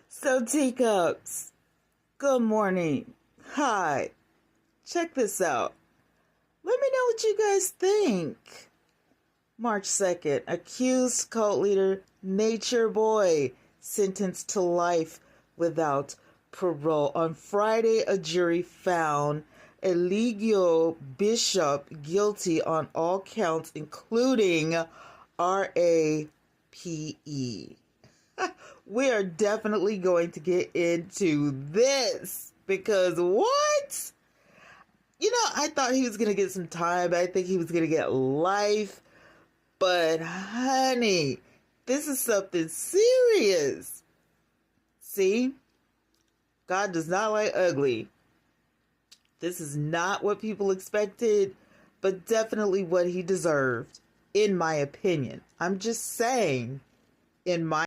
So, teacups, good morning. Hi, check this out. Let me know what you guys think. March 2nd, accused cult leader Nature Boy sentenced to life without parole. On Friday, a jury found Eligio Bishop guilty on all counts, including RAPE. We are definitely going to get into this because what? I thought he was going to get some time. I think he was going to get life. But honey, this is something serious. See? God does not like ugly. This is not what people expected, but definitely what he deserved, in my opinion. I'm just saying, in my